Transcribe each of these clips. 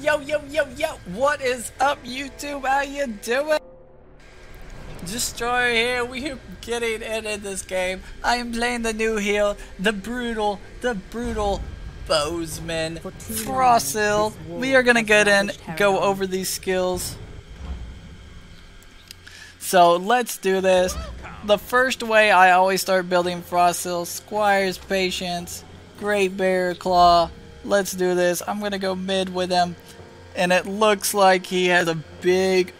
Yo, yo, yo, yo, what is up, YouTube? How you doing? Destroyer here. We're getting into this game. I am playing the new heel, the brutal Bowsman, Frostzel. We are gonna go over these skills. So let's do this. The first way I always start building Frostzel: Squire's Patience, Great Bear Claw. Let's do this. I'm gonna go mid with him, and it looks like he has a big.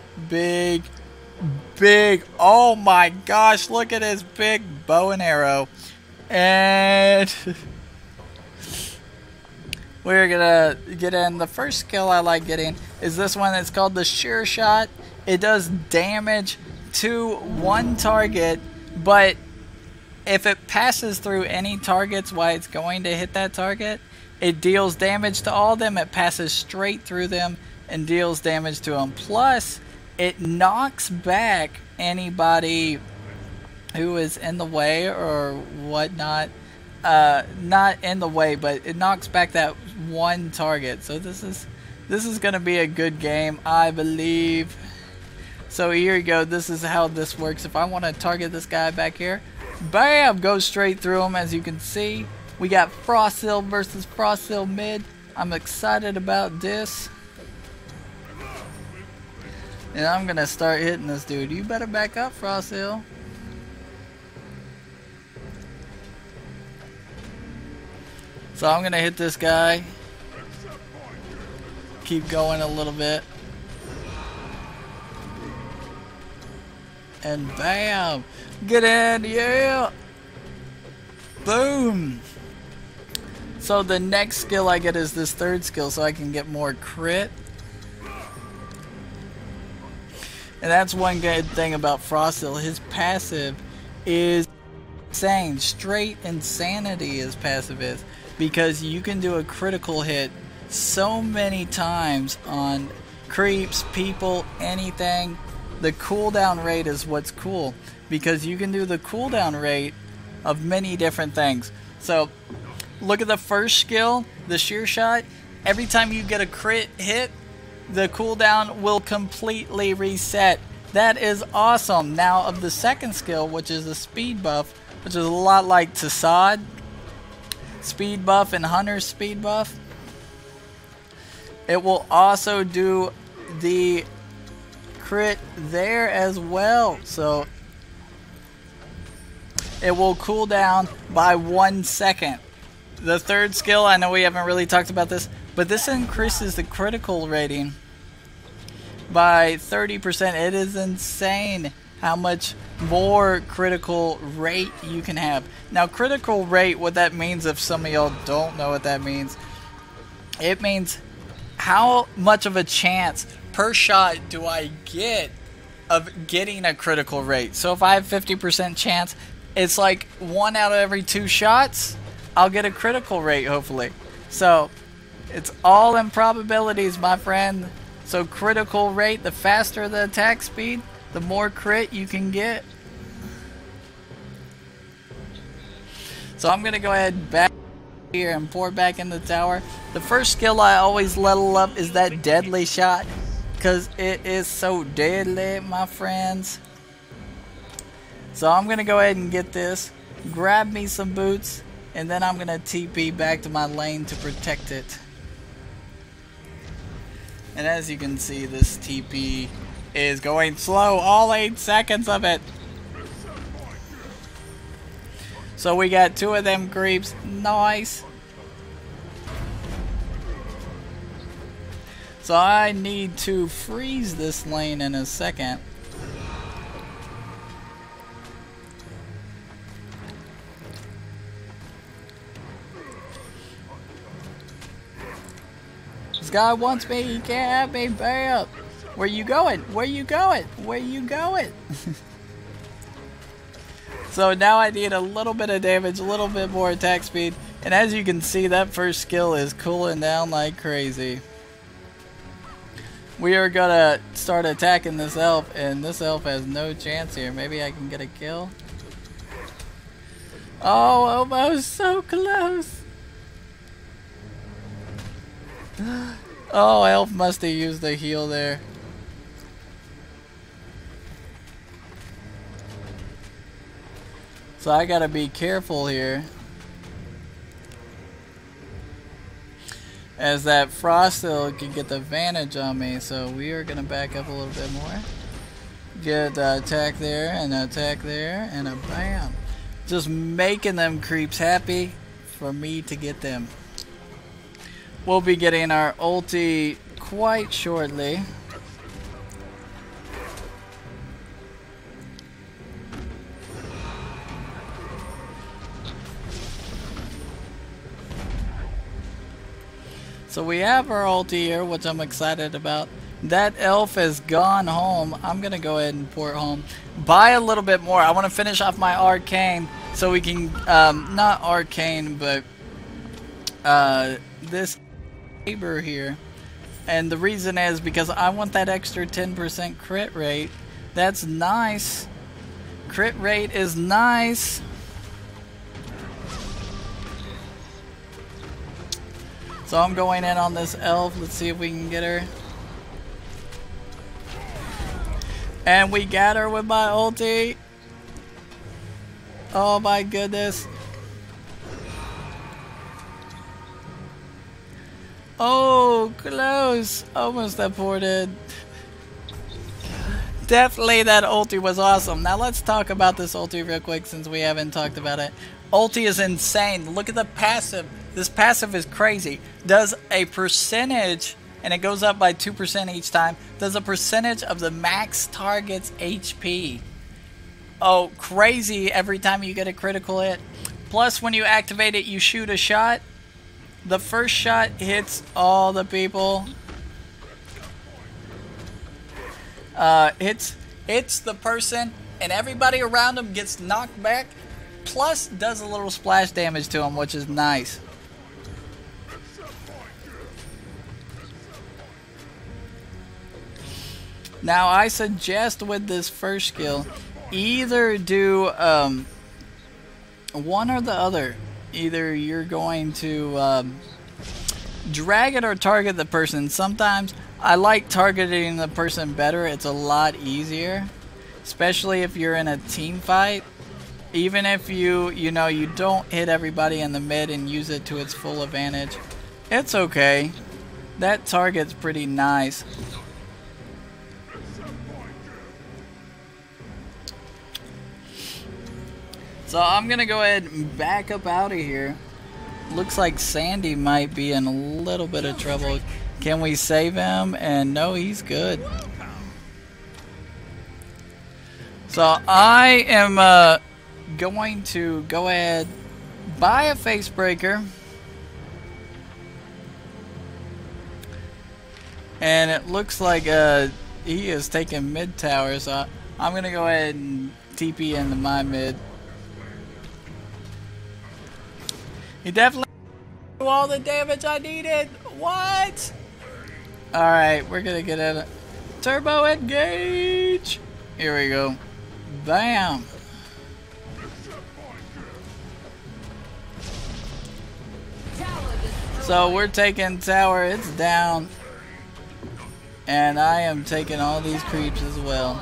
Oh my gosh! Look at his big bow and arrow, and we're gonna get in. The first skill I like getting is this one. It's called the Sure Shot. It does damage to one target, but if it passes through any targets while it's going to hit that target, it deals damage to all of them. It passes straight through them and deals damage to them. Plus, it knocks back anybody who is in the way or whatnot. Not in the way, but it knocks back that one target. So this is going to be a good game, I believe. So here you go. This is how this works. If I want to target this guy back here, bam, go straight through him. As you can see, we got Frostzel versus Frostzel mid. I'm excited about this. And I'm going to start hitting this dude. You better back up, Frostzel. So I'm going to hit this guy. Keep going a little bit. And bam! Get in, yeah! Boom! So the next skill I get is this third skill, so I can get more crit. And that's one good thing about Frostzel. His passive is insane. Straight insanity his passive is. Because you can do a critical hit so many times on creeps, people, anything. The cooldown rate is what's cool, because you can do the cooldown rate of many different things. So look at the first skill, the Sure Shot. Every time you get a crit hit, the cooldown will completely reset. That is awesome. Now of the second skill, which is the speed buff, which is a lot like Tassad speed buff and Hunter's speed buff, it will also do the crit there as well. So it will cool down by 1 second. The third skill, I know we haven't really talked about this, but this increases the critical rating by 30%. It is insane how much more critical rate you can have. Now critical rate, what that means, if some of y'all don't know what that means, it means how much of a chance per shot do I get of getting a critical rate. So if I have 50% chance, it's like 1 out of every 2 shots I'll get a critical rate, hopefully. So it's all in probabilities, my friend. So critical rate, the faster the attack speed, the more crit you can get. So I'm gonna go ahead back here and pour back in the tower. The first skill I always level up is that deadly shot, because it is so deadly, my friends. So I'm gonna go ahead and get this, grab me some boots, and then I'm gonna TP back to my lane to protect it. And as you can see, this TP is going slow, all 8 seconds of it. So we got 2 of them creeps. Nice. So I need to freeze this lane in a second. This guy wants me, he can't have me, bam! Where you going? Where you going? Where you going? So now I need a little bit of damage, a little bit more attack speed. And as you can see, that first skill is cooling down like crazy. We are gonna start attacking this elf, and this elf has no chance here. Maybe I can get a kill. Oh, almost so close. Oh, Elf must have used the heal there. So I gotta be careful here. As that Frostzel can get the advantage on me. So we are gonna back up a little bit more. Get the attack there, and an attack there, and a bam. Just making them creeps happy for me to get them. We'll be getting our ulti quite shortly. So we have our ulti here, which I'm excited about. That elf has gone home. I'm going to go ahead and port home. Buy a little bit more. I want to finish off my arcane so we can, not arcane, but this saber here. And the reason is because I want that extra 10% crit rate. That's nice. Crit rate is nice. So I'm going in on this elf. Let's see if we can get her. And we got her with my ulti. Oh my goodness. Oh, close. Almost ported. Definitely that ulti was awesome. Now let's talk about this ulti real quick since we haven't talked about it. Ulti is insane. Look at the passive. This passive is crazy. Does a percentage, and it goes up by 2% each time, does a percentage of the max target's HP. Oh, crazy every time you get a critical hit. Plus, when you activate it, you shoot a shot. The first shot hits all the people. Hits the person, and everybody around them gets knocked back. Plus, does a little splash damage to them, which is nice. Now, I suggest with this first skill, either do one or the other. Either you're going to drag it or target the person. Sometimes I like targeting the person better. It's a lot easier, especially if you're in a team fight. Even if you don't hit everybody in the mid and use it to its full advantage, it's okay. That target's pretty nice. So I'm gonna go ahead and back up out of here. Looks like Sandy might be in a little bit of trouble. Can we save him? And no, he's good. So I am going to go ahead, buy a face breaker. And it looks like he is taking mid tower, so I'm gonna go ahead and TP into my mid. He definitely did all the damage I needed. What? Alright, we're gonna get a turbo engage. Here we go. Bam. So we're taking tower. It's down. And I am taking all these creeps as well.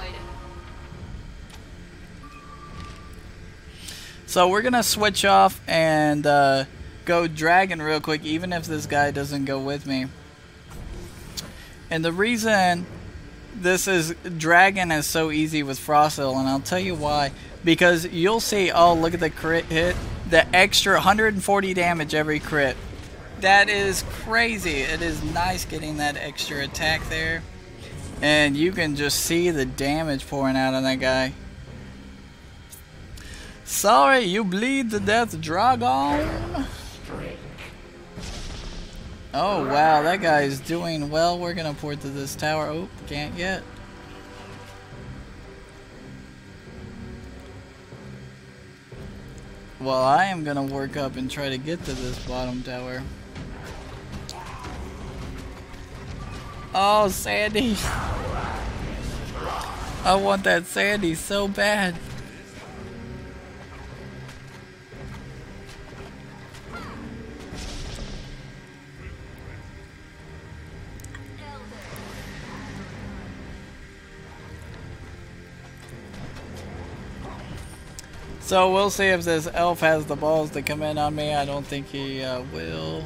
So we're gonna switch off and go dragon real quick, even if this guy doesn't go with me. And the reason this is dragon is so easy with Frostzel, and I'll tell you why. Because you'll see, oh, look at the crit hit, the extra 140 damage every crit. That is crazy. It is nice getting that extra attack there, and you can just see the damage pouring out on that guy. Sorry, you bleed to death, dragon. Oh wow, that guy is doing well. We're gonna port to this tower. Oh, can't yet. Well, I am gonna work up and try to get to this bottom tower. Oh, Sandy. I want that Sandy so bad. So we'll see if this elf has the balls to come in on me. I don't think he will.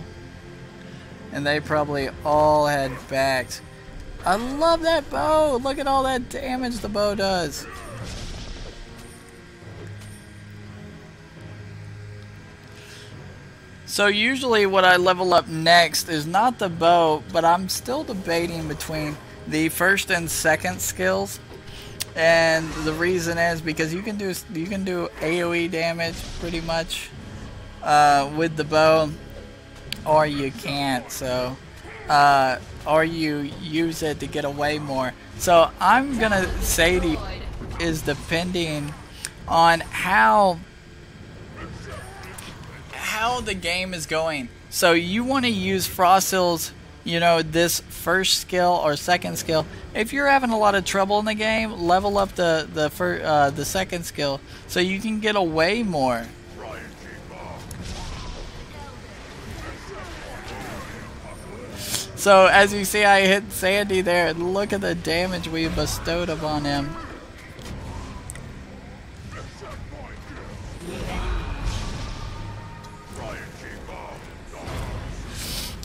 And they probably all had backs. I love that bow! Look at all that damage the bow does. So usually what I level up next is not the bow, but I'm still debating between the first and second skills. And the reason is because you can do AoE damage pretty much with the bow, or you can't. So or you use it to get away more. So I'm gonna say to you is depending on how the game is going. So you want to use Frostzel's, you know, this first skill or second skill. If you're having a lot of trouble in the game, level up the second skill so you can get away more. So as you see, I hit Sandy there. Look at the damage we bestowed upon him.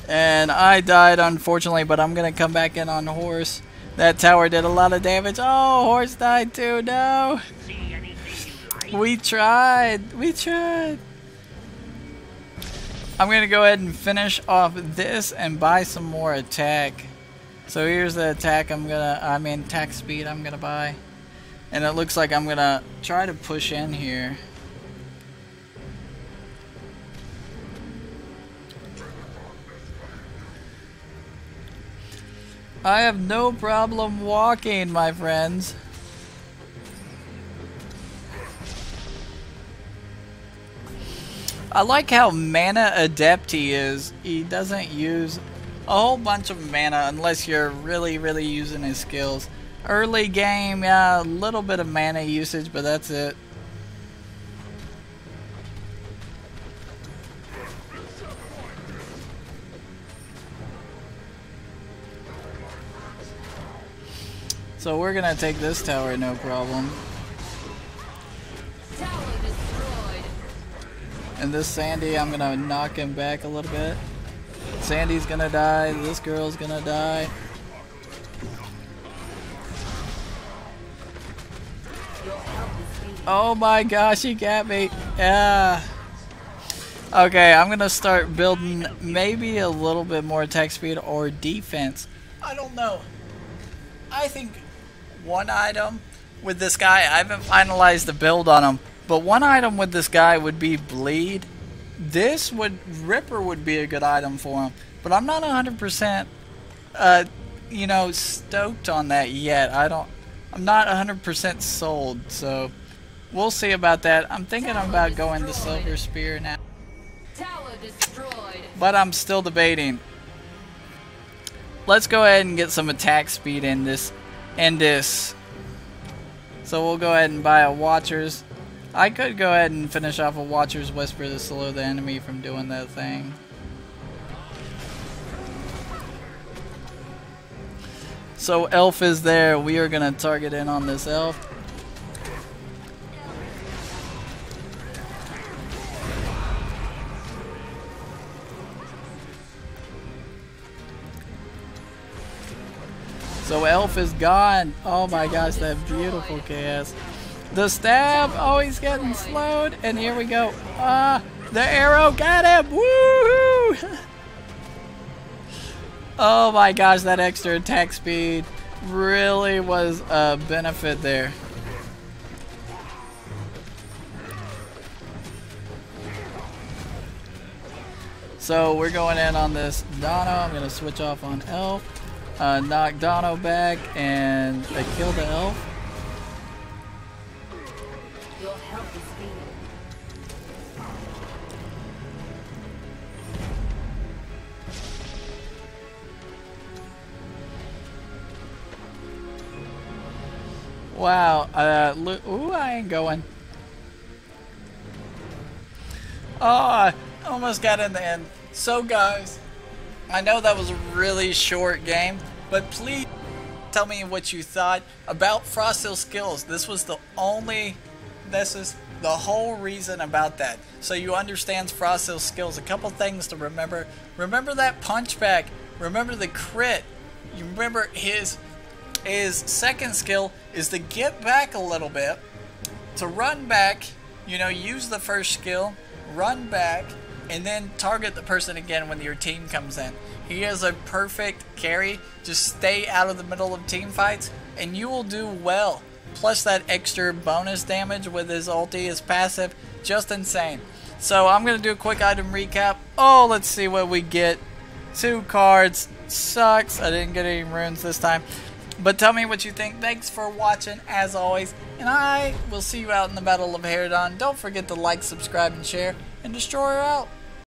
And I died, unfortunately, but I'm going to come back in on horse. That tower did a lot of damage. Oh, horse died too. No. We tried. We tried. I'm going to go ahead and finish off this and buy some more attack. So here's the attack attack speed I'm going to buy. And it looks like I'm going to try to push in here. I have no problem walking, my friends. I like how mana adept he is. He doesn't use a whole bunch of mana unless you're really using his skills. Early game, yeah, a little bit of mana usage, but that's it. So we're gonna take this tower, no problem. Tower destroyed. And this Sandy, I'm gonna knock him back a little bit. Sandy's gonna die. This girl's gonna die. Oh my gosh, he got me. Yeah. Okay, I'm gonna start building maybe a little bit more attack speed or defense. I don't know. I think one item with this guy, I haven't finalized the build on him, but one item with this guy would be bleed. Ripper would be a good item for him, but I'm not 100% you know, stoked on that yet. I'm not 100% sold, so we'll see about that. I'm thinking about going to Silver Spear now, Tower destroyed. but I'm still debating. Let's go ahead and get some attack speed in this. So we'll go ahead and buy a Watcher's. I could go ahead and finish off a Watcher's Whisper to slow the enemy from doing that thing. So elf is there. We are going to target in on this elf. So elf is gone. Oh my gosh, that beautiful chaos. The stab, oh, he's getting slowed. And here we go. The arrow got him. Woohoo! Oh my gosh, that extra attack speed really was a benefit there. So we're going in on this Dono. I'm going to switch off on elf. Knock Dono back and kill the elf. Your help is needed. Wow. Ooh, I ain't going. Oh, I almost got in the end. So guys, I know that was a really short game, but please tell me what you thought about Frostzel's skills. This is The whole reason about that. So you understand Frostzel's skills. A couple things to remember. Remember that punchback. Remember the crit. You remember his second skill is to get back a little bit, to run back, you know, use the first skill, run back, and then target the person again when your team comes in. He is a perfect carry. Just stay out of the middle of team fights and you will do well. Plus that extra bonus damage with his ulti, his passive, just insane. So I'm going to do a quick item recap. Oh, let's see what we get. 2 cards. Sucks. I didn't get any runes this time. But tell me what you think. Thanks for watching as always. And I will see you out in the Battle of Herodon. Don't forget to like, subscribe, and share. And Destroyer out.